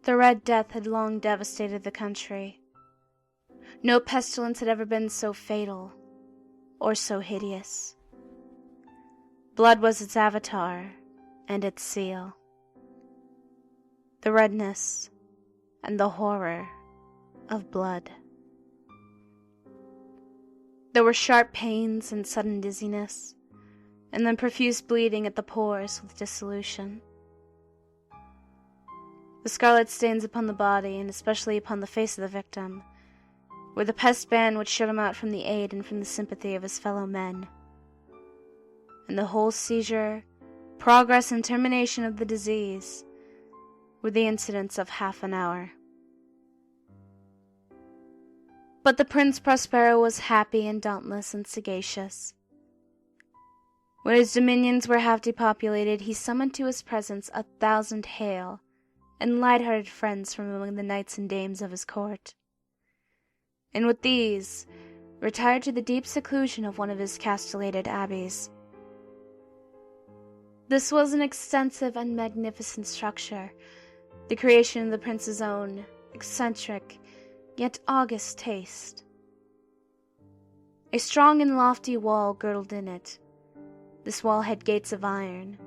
The Red Death had long devastated the country. No pestilence had ever been so fatal or so hideous. Blood was its avatar and its seal. The redness and the horror of blood. There were sharp pains and sudden dizziness, and then profuse bleeding at the pores with dissolution. The scarlet stains upon the body, and especially upon the face of the victim, were the pest ban which shut him out from the aid and from the sympathy of his fellow men. And the whole seizure, progress, and termination of the disease were the incidents of half an hour. But the Prince Prospero was happy and dauntless and sagacious. When his dominions were half depopulated, he summoned to his presence 1,000 hale and light-hearted friends from among the knights and dames of his court, and with these retired to the deep seclusion of one of his castellated abbeys. This was an extensive and magnificent structure, the creation of the prince's own eccentric yet august taste. A strong and lofty wall girdled in it. This wall had gates of iron.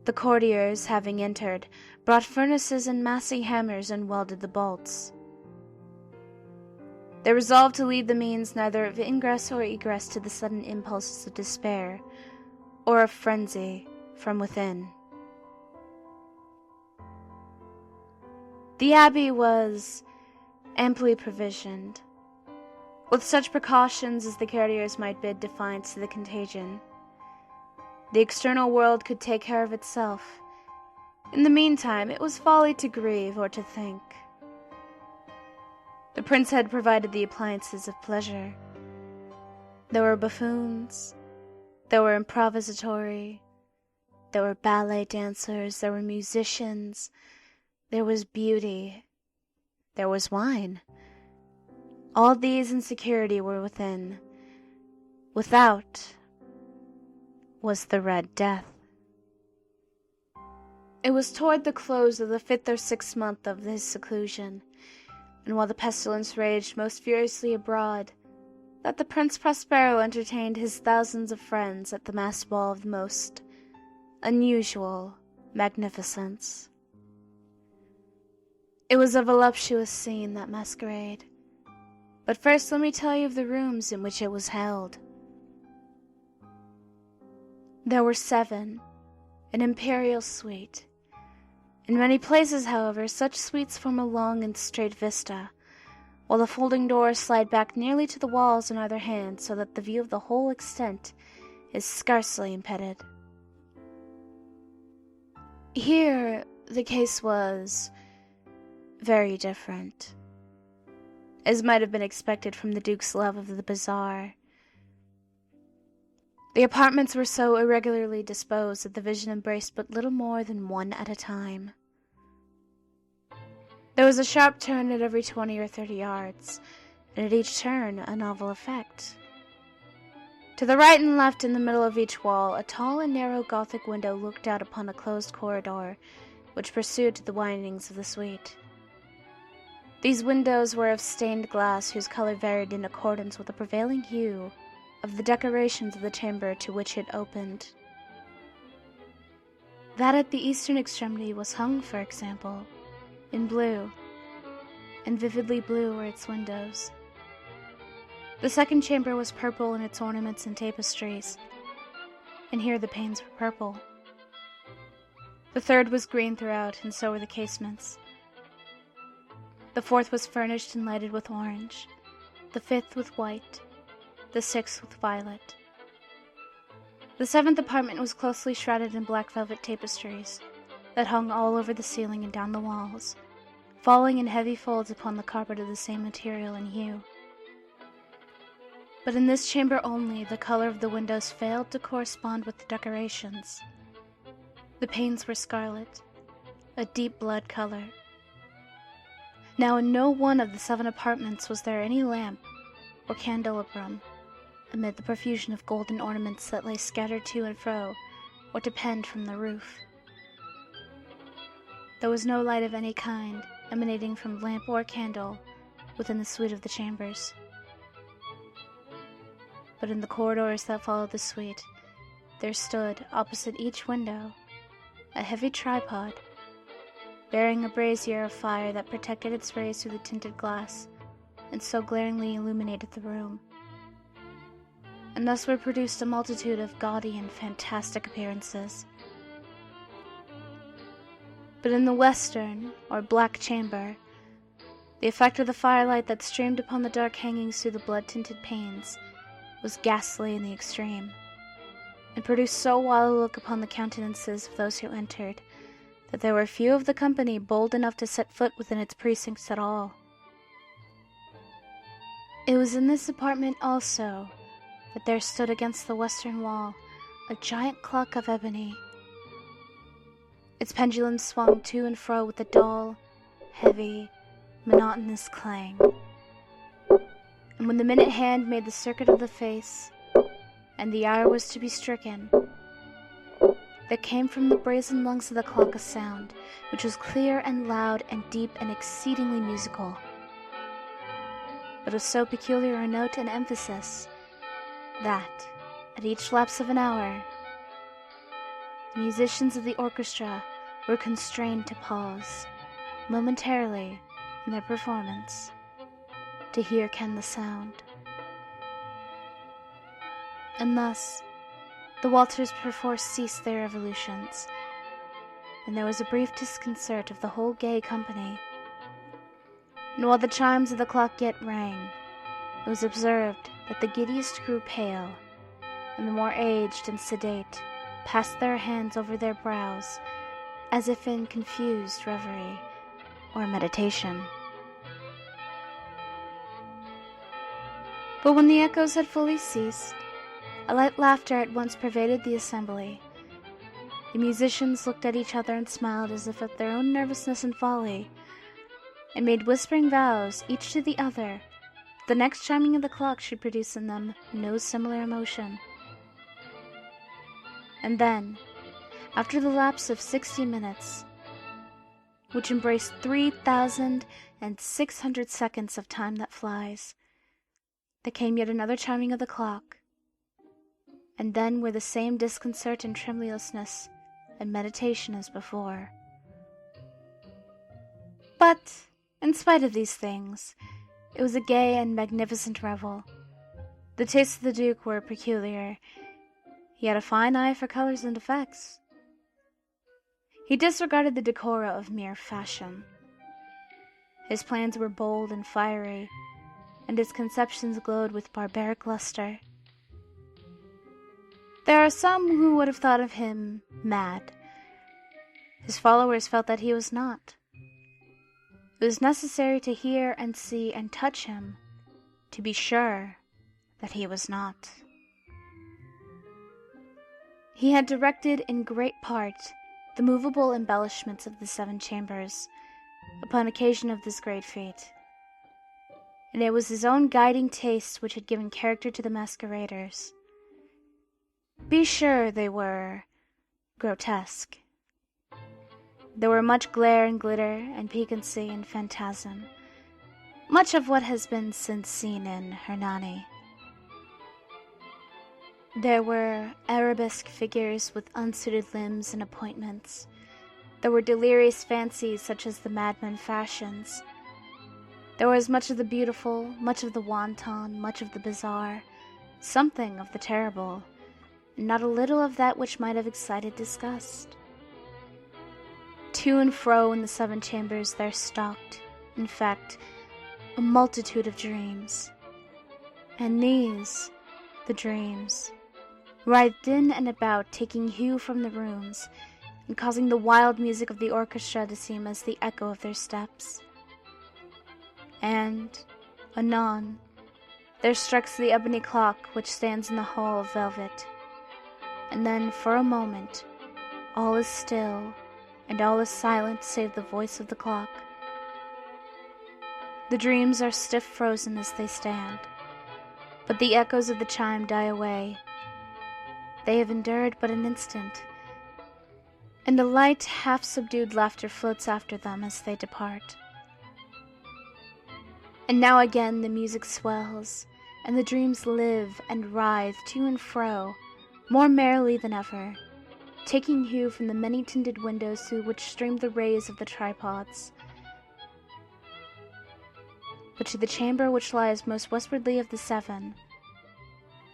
The courtiers, having entered, brought furnaces and massy hammers and welded the bolts. They resolved to leave the means neither of ingress or egress to the sudden impulses of despair or of frenzy from within. The abbey was amply provisioned, with such precautions as the courtiers might bid defiance to the contagion. The external world could take care of itself. In the meantime, it was folly to grieve or to think. The prince had provided the appliances of pleasure. There were buffoons, there were improvisatori, there were ballet dancers, there were musicians, there was beauty, there was wine. All these in security were within. Without was the Red Death. It was toward the close of the 5th or 6th month of his seclusion, and while the pestilence raged most furiously abroad, that the Prince Prospero entertained his thousands of friends at the masked ball of the most unusual magnificence. It was a voluptuous scene, that masquerade. But first let me tell you of the rooms in which it was held. There were 7, an imperial suite. In many places, however, such suites form a long and straight vista, while the folding doors slide back nearly to the walls on either hand, so that the view of the whole extent is scarcely impeded. Here the case was very different, as might have been expected from the Duke's love of the bizarre. The apartments were so irregularly disposed that the vision embraced but little more than one at a time. There was a sharp turn at every 20 or 30 yards, and at each turn a novel effect. To the right and left in the middle of each wall, a tall and narrow Gothic window looked out upon a closed corridor, which pursued to the windings of the suite. These windows were of stained glass, whose color varied in accordance with the prevailing hue of the decorations of the chamber to which it opened. That at the eastern extremity was hung, for example, in blue, and vividly blue were its windows. The second chamber was purple in its ornaments and tapestries, and here the panes were purple. The third was green throughout, and so were the casements. The fourth was furnished and lighted with orange, the fifth with white, the sixth with violet. The 7th apartment was closely shrouded in black velvet tapestries that hung all over the ceiling and down the walls, falling in heavy folds upon the carpet of the same material and hue. But in this chamber only, the color of the windows failed to correspond with the decorations. The panes were scarlet, a deep blood color. Now in no one of the 7 apartments was there any lamp or candelabrum, amid the profusion of golden ornaments that lay scattered to and fro, or depend from the roof. There was no light of any kind emanating from lamp or candle within the suite of the chambers. But in the corridors that followed the suite, there stood, opposite each window, a heavy tripod, bearing a brazier of fire that protected its rays through the tinted glass and so glaringly illuminated the room. And thus were produced a multitude of gaudy and fantastic appearances. But in the western, or black chamber, the effect of the firelight that streamed upon the dark hangings through the blood-tinted panes was ghastly in the extreme, and produced so wild a look upon the countenances of those who entered, that there were few of the company bold enough to set foot within its precincts at all. It was in this apartment also that there stood against the western wall a giant clock of ebony. Its pendulum swung to and fro with a dull, heavy, monotonous clang. And when the minute hand made the circuit of the face, and the hour was to be stricken, there came from the brazen lungs of the clock a sound which was clear and loud and deep and exceedingly musical, but of so peculiar a note and emphasis that, at each lapse of an hour, the musicians of the orchestra were constrained to pause momentarily in their performance to hear ken the sound. And thus the waltzers perforce ceased their revolutions, and there was a brief disconcert of the whole gay company. And while the chimes of the clock yet rang, it was observed that the giddiest grew pale, and the more aged and sedate passed their hands over their brows, as if in confused reverie or meditation. But when the echoes had fully ceased, a light laughter at once pervaded the assembly. The musicians looked at each other and smiled as if at their own nervousness and folly, and made whispering vows, each to the other, that the next chiming of the clock should produce in them no similar emotion. And then, after the lapse of 60 minutes, which embraced 3,600 seconds of time that flies, there came yet another chiming of the clock, and then were the same disconcert and tremulousness and meditation as before. But, in spite of these things, it was a gay and magnificent revel. The tastes of the Duke were peculiar. He had a fine eye for colors and effects. He disregarded the decora of mere fashion. His plans were bold and fiery, and his conceptions glowed with barbaric luster. There are some who would have thought of him mad. His followers felt that he was not. It was necessary to hear and see and touch him to be sure that he was not. He had directed in great part the movable embellishments of the 7 chambers upon occasion of this great fete, and it was his own guiding taste which had given character to the masqueraders. Be sure they were grotesque. There were much glare and glitter and piquancy and phantasm, much of what has been since seen in Hernani. There were arabesque figures with unsuited limbs and appointments. There were delirious fancies such as the madman fashions. There was much of the beautiful, much of the wanton, much of the bizarre, something of the terrible, and not a little of that which might have excited disgust. To and fro in the 7 chambers there stalked, in fact, a multitude of dreams. And these, the dreams, writhed in and about, taking hue from the rooms, and causing the wild music of the orchestra to seem as the echo of their steps. And, anon, there strikes the ebony clock which stands in the hall of velvet, and then, for a moment, all is still, and all is silent save the voice of the clock. The dreams are stiff frozen as they stand, but the echoes of the chime die away. They have endured but an instant, and a light, half-subdued laughter floats after them as they depart. And now again the music swells, and the dreams live and writhe to and fro, more merrily than ever, taking hue from the many-tinted windows through which stream the rays of the tripods. But to the chamber which lies most westwardly of the seven,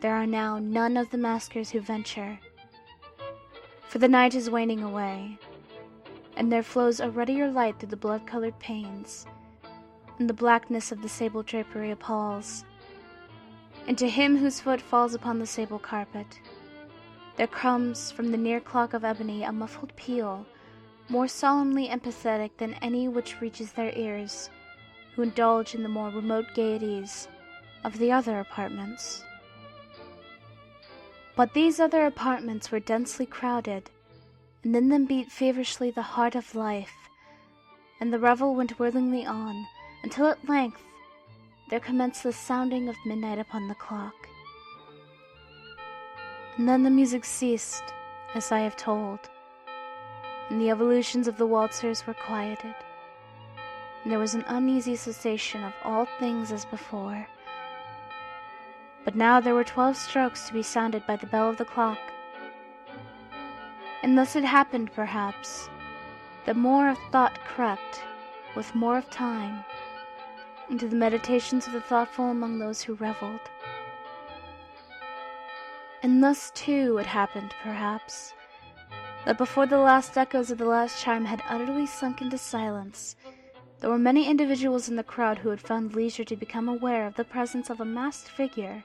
there are now none of the maskers who venture, for the night is waning away, and there flows a ruddier light through the blood-colored panes, and the blackness of the sable drapery appalls. And to him whose foot falls upon the sable carpet, there comes from the near clock of ebony a muffled peal, more solemnly empathetic than any which reaches their ears, who indulge in the more remote gaieties of the other apartments. But these other apartments were densely crowded, and in them beat feverishly the heart of life, and the revel went whirlingly on, until at length there commenced the sounding of midnight upon the clock. And then the music ceased, as I have told, and the evolutions of the waltzers were quieted, and there was an uneasy cessation of all things as before. But now there were 12 strokes to be sounded by the bell of the clock, and thus it happened, perhaps, that more of thought crept, with more of time, into the meditations of the thoughtful among those who revelled. And thus, too, it happened, perhaps, that before the last echoes of the last chime had utterly sunk into silence, there were many individuals in the crowd who had found leisure to become aware of the presence of a masked figure,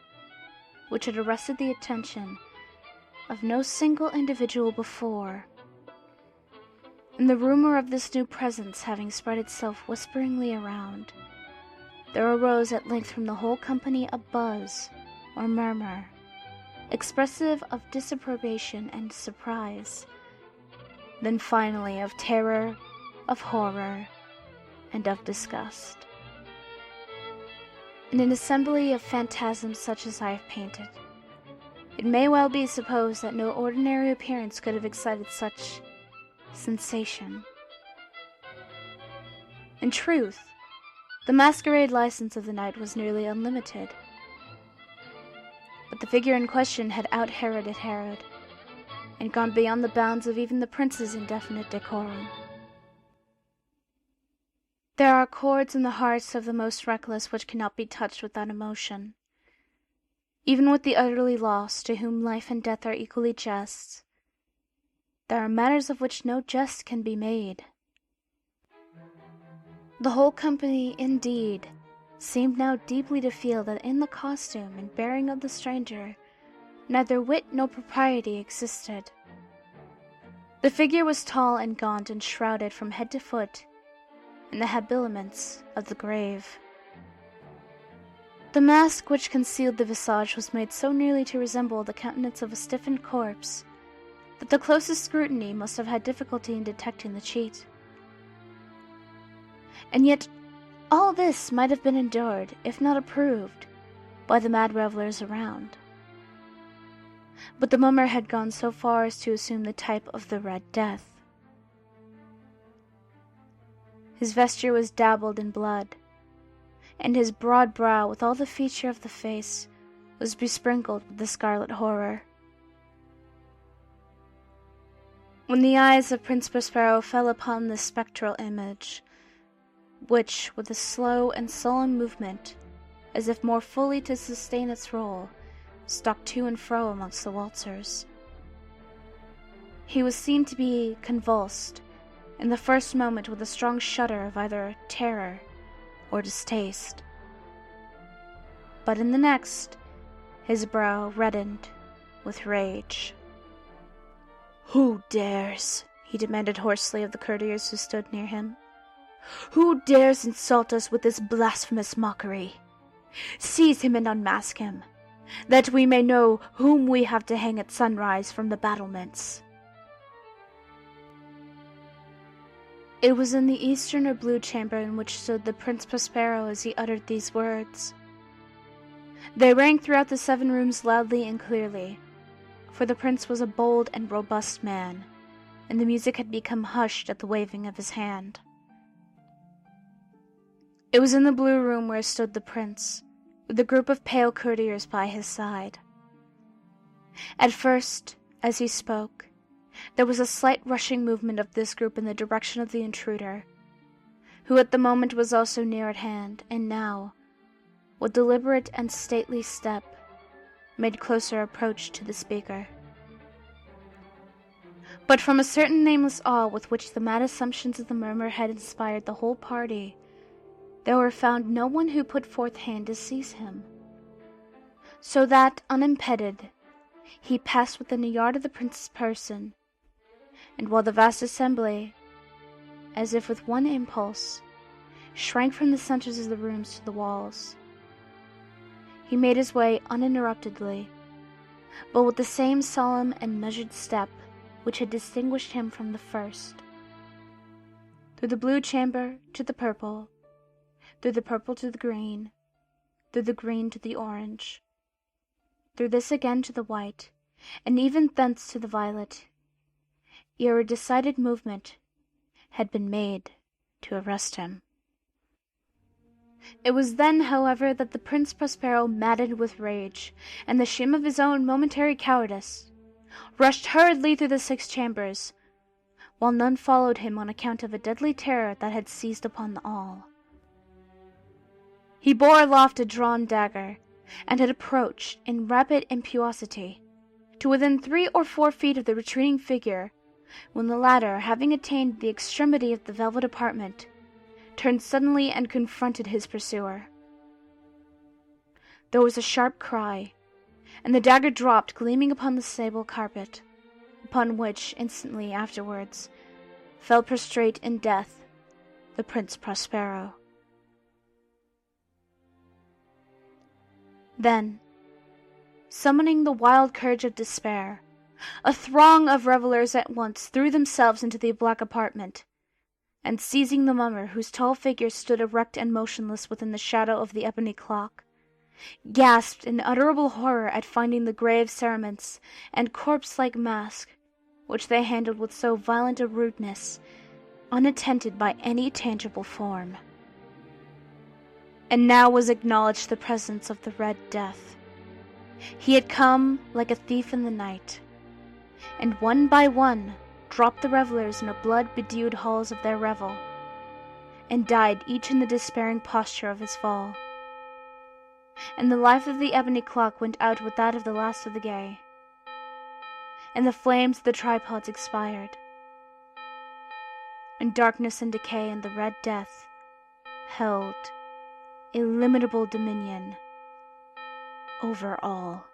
which had arrested the attention of no single individual before. And the rumor of this new presence having spread itself whisperingly around, there arose at length from the whole company a buzz, or murmur, expressive of disapprobation and surprise, then finally of terror, of horror, and of disgust. In an assembly of phantasms such as I have painted, it may well be supposed that no ordinary appearance could have excited such sensation. In truth, the masquerade license of the night was nearly unlimited, but the figure in question had out-Heroded Herod, and gone beyond the bounds of even the prince's indefinite decorum. There are chords in the hearts of the most reckless which cannot be touched without emotion. Even with the utterly lost, to whom life and death are equally jests, there are matters of which no jest can be made. The whole company, indeed, seemed now deeply to feel that in the costume and bearing of the stranger neither wit nor propriety existed. The figure was tall and gaunt and shrouded from head to foot in the habiliments of the grave. The mask which concealed the visage was made so nearly to resemble the countenance of a stiffened corpse that the closest scrutiny must have had difficulty in detecting the cheat. And yet all this might have been endured, if not approved, by the mad revellers around. But the mummer had gone so far as to assume the type of the Red Death. His vesture was dabbled in blood, and his broad brow, with all the feature of the face, was besprinkled with the scarlet horror. When the eyes of Prince Prospero fell upon this spectral image, which, with a slow and solemn movement, as if more fully to sustain its role, stalked to and fro amongst the waltzers, he was seen to be convulsed, in the first moment with a strong shudder of either terror or distaste, but in the next his brow reddened with rage. "Who dares?" he demanded hoarsely of the courtiers who stood near him. "Who dares insult us with this blasphemous mockery? Seize him and unmask him, that we may know whom we have to hang at sunrise from the battlements." It was in the eastern or blue chamber in which stood the Prince Prospero as he uttered these words. They rang throughout the 7 rooms loudly and clearly, for the prince was a bold and robust man, and the music had become hushed at the waving of his hand. It was in the blue room where stood the prince, with a group of pale courtiers by his side. At first, as he spoke, there was a slight rushing movement of this group in the direction of the intruder, who at the moment was also near at hand, and now, with deliberate and stately step, made closer approach to the speaker. But from a certain nameless awe with which the mad assumptions of the murmur had inspired the whole party, there were found no one who put forth hand to seize him, so that, unimpeded, he passed within a yard of the prince's person, and while the vast assembly, as if with one impulse, shrank from the centers of the rooms to the walls, he made his way uninterruptedly, but with the same solemn and measured step which had distinguished him from the first, through the blue chamber to the purple, through the purple to the green, through the green to the orange, through this again to the white, and even thence to the violet, ere a decided movement had been made to arrest him. It was then, however, that the Prince Prospero, maddened with rage, and the shame of his own momentary cowardice, rushed hurriedly through the 6 chambers, while none followed him on account of a deadly terror that had seized upon all. He bore aloft a drawn dagger, and had approached, in rapid impetuosity, to within 3 or 4 feet of the retreating figure, when the latter, having attained the extremity of the velvet apartment, turned suddenly and confronted his pursuer. There was a sharp cry, and the dagger dropped gleaming upon the sable carpet, upon which, instantly afterwards, fell prostrate in death the Prince Prospero. Then, summoning the wild courage of despair, a throng of revelers at once threw themselves into the black apartment, and seizing the mummer, whose tall figure stood erect and motionless within the shadow of the ebony clock, gasped in unutterable horror at finding the grave cerements and corpse-like mask, which they handled with so violent a rudeness, unattended by any tangible form. And now was acknowledged the presence of the Red Death. He had come like a thief in the night, and one by one dropped the revelers in the blood-bedewed halls of their revel, and died each in the despairing posture of his fall. And the life of the ebony clock went out with that of the last of the gay, and the flames of the tripods expired, and darkness and decay and the Red Death held illimitable dominion over all.